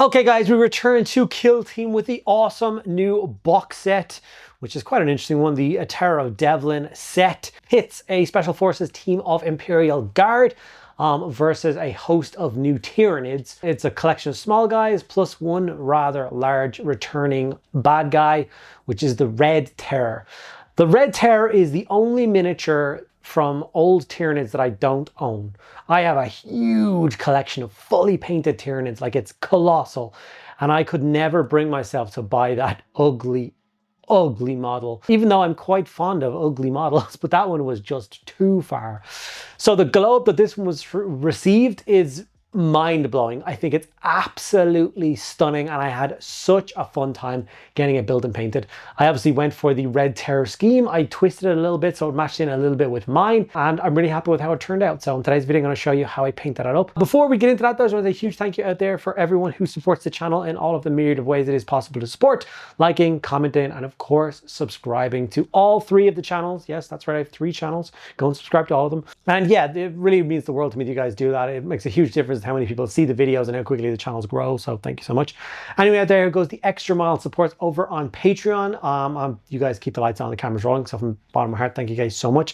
Okay guys, we return to Kill Team with the awesome new box set, which is quite an interesting one. The Terror of Devlan set hits a Special Forces team of Imperial Guard versus a host of new Tyranids. It's a collection of small guys plus one rather large returning bad guy, which is the Red Terror. The Red Terror is the only miniature from old Tyranids that I don't own. I have a huge collection of fully painted Tyranids, like it's colossal, and I could never bring myself to buy that ugly model, even though I'm quite fond of ugly models, but that one was just too far. So the globe that this one was received is mind-blowing. I think it's absolutely stunning, and I had such a fun time getting it built and painted. I obviously went for the Red Terror scheme. I twisted it a little bit so it matched in a little bit with mine, and I'm really happy with how it turned out. So in today's video, I'm going to show you how I painted that up. Before we get into that, there's a huge thank you out there for everyone who supports the channel in all of the myriad of ways it is possible to support: liking, commenting, and of course subscribing to all three of the channels. Yes, that's right, I have 3 channels. Go and subscribe to all of them. And yeah, it really means the world to me that you guys do that. It makes a huge difference how many people see the videos and how quickly the channels grow, so thank you so much. Anyway, out there goes the extra mile support over on Patreon. You guys keep the lights on, the cameras rolling, so from the bottom of my heart, thank you guys so much.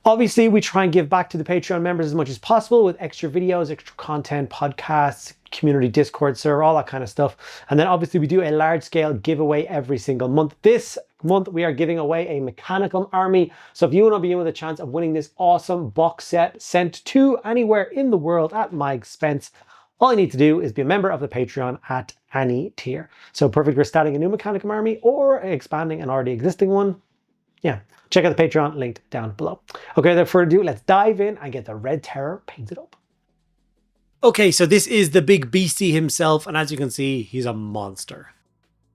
Obviously, we try and give back to the Patreon members as much as possible with extra videos, extra content, podcasts, community Discord server, all that kind of stuff. And then obviously we do a large scale giveaway every single month. This month we are giving away a mechanical army. So if you want to be in with a chance of winning this awesome box set sent to anywhere in the world at my expense, all you need to do is be a member of the Patreon at any tier. So perfect for starting a new mechanical army or expanding an already existing one. Yeah, check out the Patreon linked down below. Okay, without further ado, let's dive in and get the Red Terror painted up. Okay, so this is the big beastie himself, and as you can see, he's a monster.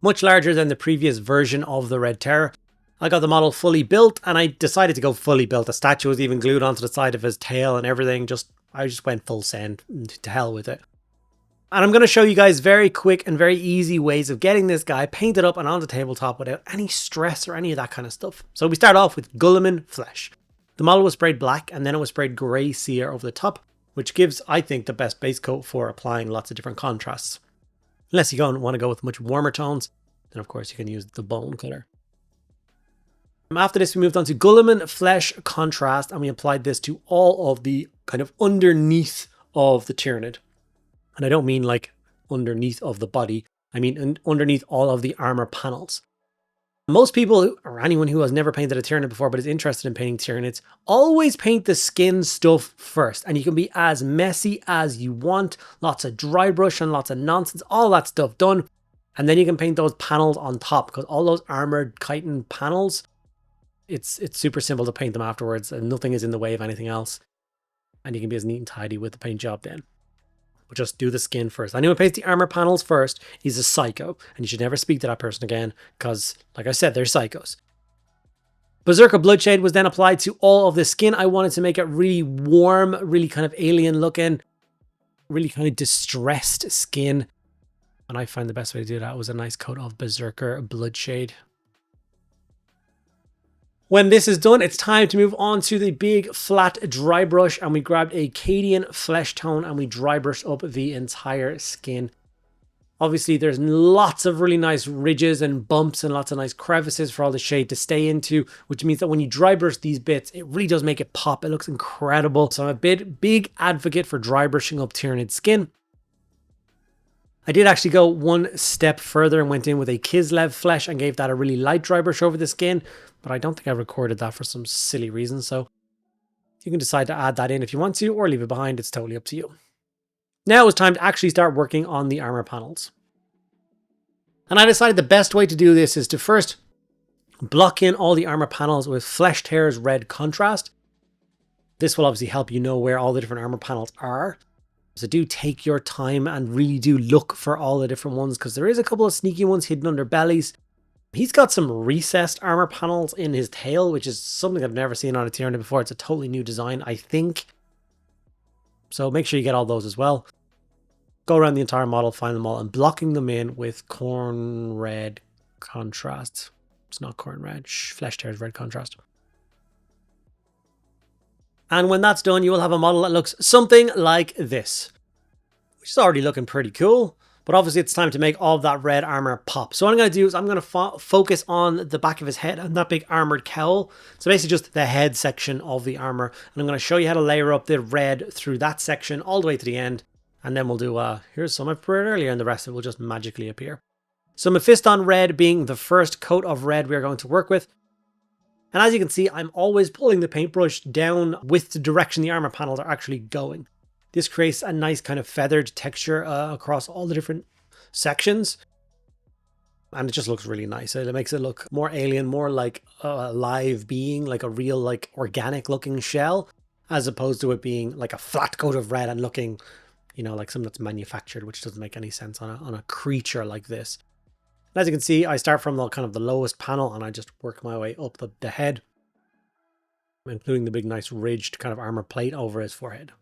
Much larger than the previous version of the Red Terror. I got the model fully built, and I decided to go fully built. The statue was even glued onto the side of his tail and everything. I just went full send, to hell with it. And I'm going to show you guys very quick and very easy ways of getting this guy painted up and on the tabletop without any stress or any of that kind of stuff. So we start off with Guilliman Flesh. The model was sprayed black, and then it was sprayed grey sear over the top, which gives, I think, the best base coat for applying lots of different contrasts. Unless you don't want to go with much warmer tones, then of course you can use the bone color. After this, we moved on to Guilliman Flesh Contrast, and we applied this to all of the kind of underneath of the Tyranid. And I don't mean like underneath of the body, I mean underneath all of the armor panels. Most people, or anyone who has never painted a Tyranid before but is interested in painting Tyranids, always paint the skin stuff first. And you can be as messy as you want. Lots of dry brush and lots of nonsense, all that stuff done. And then you can paint those panels on top, because all those armored chitin panels, it's super simple to paint them afterwards, and nothing is in the way of anything else. And you can be as neat and tidy with the paint job then. But just do the skin first. Anyone who paints the armor panels first is a psycho, and you should never speak to that person again, because, like I said, they're psychos. Berserker Bloodshade was then applied to all of the skin. I wanted to make it really warm, really kind of alien looking, really kind of distressed skin. And I find the best way to do that was a nice coat of Berserker Bloodshade. When this is done, it's time to move on to the big flat dry brush, and we grabbed a Cadian flesh tone and we dry brushed up the entire skin. Obviously, there's lots of really nice ridges and bumps and lots of nice crevices for all the shade to stay into, which means that when you dry brush these bits, it really does make it pop. It looks incredible. So I'm a big advocate for dry brushing up Tyranid skin. I did actually go one step further and went in with a Kislev flesh and gave that a really light dry brush over the skin, but I don't think I recorded that for some silly reason, so you can decide to add that in if you want to, or leave it behind. It's totally up to you. Now it's time to actually start working on the armor panels. And I decided the best way to do this is to first block in all the armor panels with Flesh Tear's red contrast. This will obviously help you know where all the different armor panels are. So do take your time and really do look for all the different ones, because there is a couple of sneaky ones hidden under bellies. He's got some recessed armor panels in his tail, which is something I've never seen on a Tyranid before. It's a totally new design, I think. So make sure you get all those as well. Go around the entire model, find them all, and blocking them in with corn red contrast. It's not corn red, Flesh Tear's red contrast. And when that's done, you will have a model that looks something like this, which is already looking pretty cool. But obviously it's time to make all of that red armor pop. So what I'm going to do is I'm going to focus on the back of his head and that big armored cowl. So basically just the head section of the armor. And I'm going to show you how to layer up the red through that section all the way to the end. And then we'll do, here's some I've prepared earlier, and the rest of it will just magically appear. So Mephiston red being the first coat of red we're going to work with. And as you can see, I'm always pulling the paintbrush down with the direction the armor panels are actually going. This creates a nice kind of feathered texture across all the different sections. And it just looks really nice. It makes it look more alien, more like a live being, like a real, like organic looking shell, as opposed to it being like a flat coat of red and looking, you know, like something that's manufactured, which doesn't make any sense on a creature like this. And as you can see, I start from the kind of the lowest panel and I just work my way up the head, including the big nice ridged kind of armor plate over his forehead.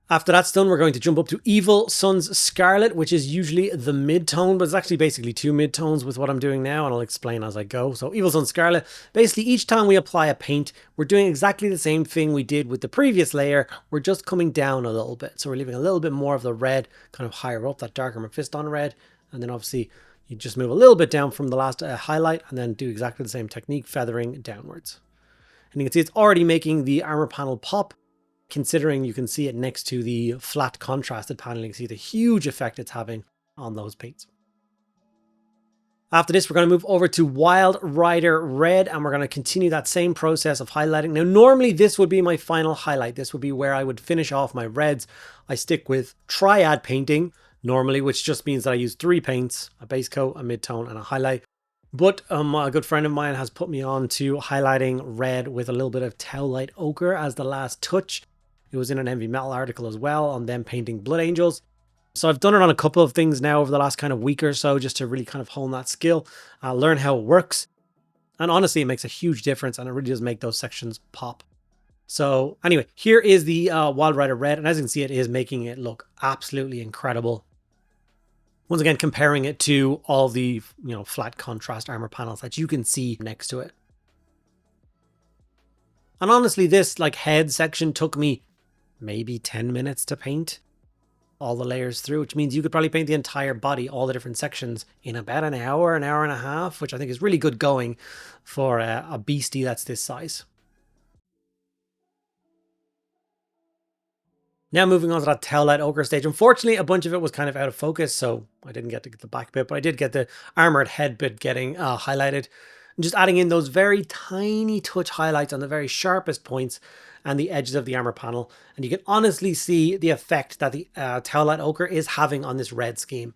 After that's done, we're going to jump up to Evil Sun's Scarlet, which is usually the mid-tone, but it's actually basically two mid-tones with what I'm doing now, and I'll explain as I go. So Evil Sun's Scarlet, basically each time we apply a paint, we're doing exactly the same thing we did with the previous layer. We're just coming down a little bit. So we're leaving a little bit more of the red kind of higher up, that darker Mephiston red. And then obviously you just move a little bit down from the last highlight and then do exactly the same technique, feathering downwards. And you can see it's already making the armor panel pop. Considering you can see it next to the flat contrasted panel, you can see the huge effect it's having on those paints. After this, we're going to move over to Wild Rider Red, and we're going to continue that same process of highlighting. Now, normally this would be my final highlight. This would be where I would finish off my reds. I stick with triad painting normally, which just means that I use 3 paints, a base coat, a mid-tone, and a highlight. But a good friend of mine has put me on to highlighting red with a little bit of Towlight Ochre as the last touch. It was in an Envy Metal article as well on them painting Blood Angels. So I've done it on a couple of things now over the last kind of week or so, just to really kind of hone that skill, learn how it works. And honestly, it makes a huge difference and it really does make those sections pop. So anyway, here is the Wild Rider Red. And as you can see, it is making it look absolutely incredible. Once again, comparing it to all the, flat contrast armor panels that you can see next to it. And honestly, this head section took me maybe 10 minutes to paint all the layers through, which means you could probably paint the entire body, all the different sections, in about an hour and a half, which I think is really good going for a beastie that's this size. Now moving on to that Towlight Ochre stage. Unfortunately, a bunch of it was kind of out of focus, so I didn't get to get the back bit, but I did get the armored head bit getting highlighted. And just adding in those very tiny touch highlights on the very sharpest points and the edges of the armor panel. And you can honestly see the effect that the Towlight Ochre is having on this red scheme.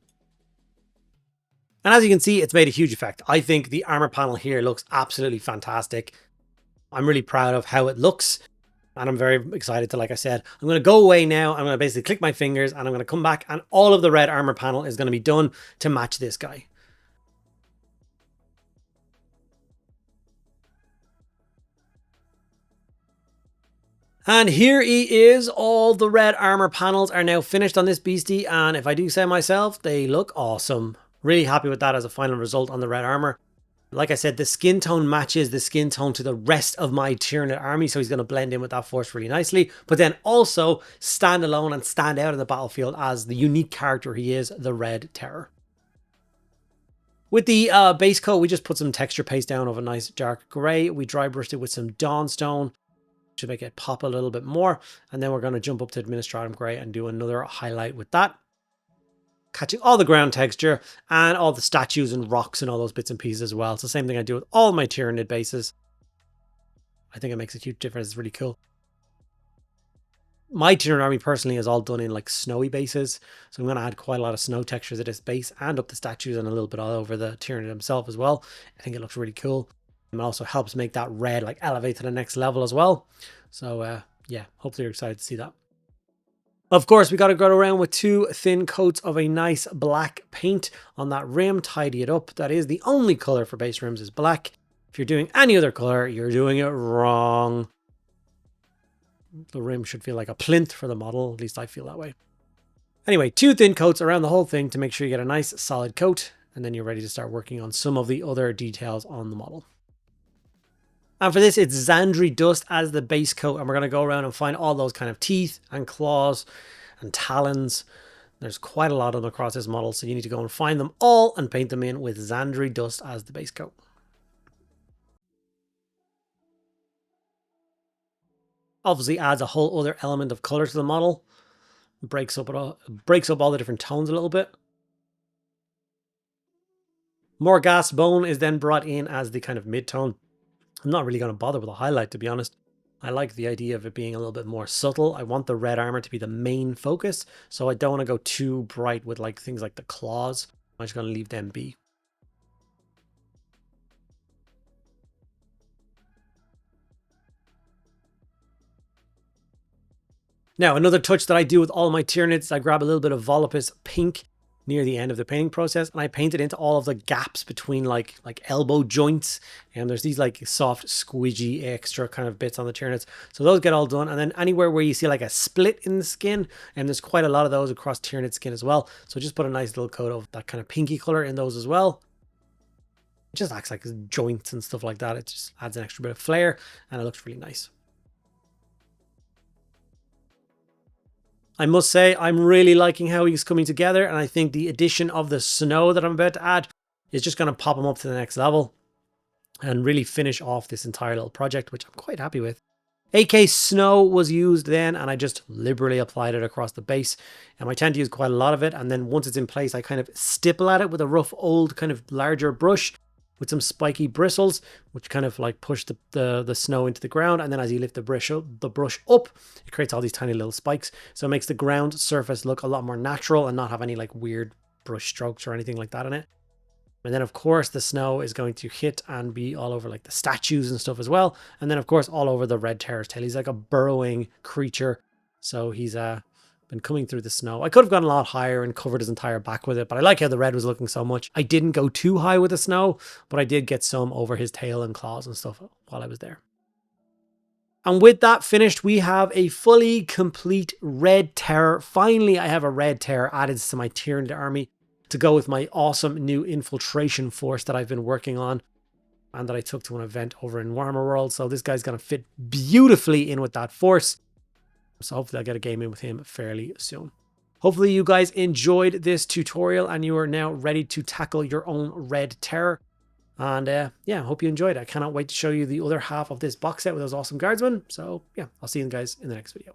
And as you can see, it's made a huge effect. I think the armor panel here looks absolutely fantastic. I'm really proud of how it looks. And I'm very excited to, like I said, I'm going to go away now. I'm going to basically click my fingers and I'm going to come back and all of the red armor panel is going to be done to match this guy. And here he is. All the red armor panels are now finished on this beastie. And if I do say myself, they look awesome. Really happy with that as a final result on the red armor. Like I said, the skin tone matches the skin tone to the rest of my Tyranid army. So he's going to blend in with that force really nicely. But then also stand alone and stand out in the battlefield as the unique character he is, the Red Terror. With the base coat, we just put some texture paste down of a nice dark grey. We dry brushed it with some Dawnstone to make it pop a little bit more. And then we're going to jump up to Administratum Grey and do another highlight with that. Catching all the ground texture and all the statues and rocks and all those bits and pieces as well. It's the same thing I do with all my Tyranid bases. I think it makes a huge difference. It's really cool. My Tyranid army personally is all done in snowy bases. So I'm going to add quite a lot of snow textures to this base and up the statues and a little bit all over the Tyranid himself as well. I think it looks really cool. It also helps make that red elevate to the next level as well. So yeah, hopefully you're excited to see that. Of course, we got to go around with 2 thin coats of a nice black paint on that rim, tidy it up. That is the only color for base rims is black. If you're doing any other color, you're doing it wrong. The rim should feel like a plinth for the model. At least I feel that way. Anyway, 2 thin coats around the whole thing to make sure you get a nice solid coat. And then you're ready to start working on some of the other details on the model. And for this, it's Xandri Dust as the base coat. And we're going to go around and find all those kind of teeth and claws and talons There's quite a lot of them across this model, so you need to go and find them all and paint them in with Xandri Dust as the base coat. Obviously adds a whole other element of color to the model. Breaks up all the different tones a little bit. More gas bone is then brought in as the kind of mid-tone. I'm not really going to bother with a highlight, to be honest. I like the idea of it being a little bit more subtle. I want the red armor to be the main focus, so I don't want to go too bright with like things like the claws. I'm just going to leave them be. Now, another touch that I do with all my Tyranids, I grab a little bit of Volupus pink near the end of the painting process, and I paint it into all of the gaps between like elbow joints, and there's these like soft squidgy extra kind of bits on the Tyranids, so those get all done. And then anywhere where you see like a split in the skin, and there's quite a lot of those across Tyranid skin as well, so just put a nice little coat of that kind of pinky color in those as well. It just acts like joints and stuff like that. It just adds an extra bit of flair, and it looks really nice. I must say, I'm really liking how he's coming together, and I think the addition of the snow that I'm about to add is just going to pop him up to the next level and really finish off this entire little project, which I'm quite happy with. AK Snow was used then, and I just liberally applied it across the base, and I tend to use quite a lot of it, and then once it's in place, I kind of stipple at it with a rough old kind of larger brush with some spiky bristles, which kind of like push the snow into the ground. And then as you lift the brush up, it creates all these tiny little spikes. So it makes the ground surface look a lot more natural and not have any like weird brush strokes or anything like that in it. And then of course the snow is going to hit and be all over like the statues and stuff as well. And then of course all over the Red Terror's tail. He's like a burrowing creature. So he's been coming through the snow. I could have gone a lot higher and covered his entire back with it, but I like how the red was looking so much. I didn't go too high with the snow, but I did get some over his tail and claws and stuff while I was there. And with that finished, we have a fully complete Red Terror. Finally, I have a Red Terror added to my Tyranid army to go with my awesome new infiltration force that I've been working on and that I took to an event over in Warhammer World. So this guy's going to fit beautifully in with that force. So hopefully I'll get a game in with him fairly soon. Hopefully you guys enjoyed this tutorial and you are now ready to tackle your own Red Terror. And yeah, I hope you enjoyed it. I cannot wait to show you the other half of this box set with those awesome guardsmen. So yeah, I'll see you guys in the next video.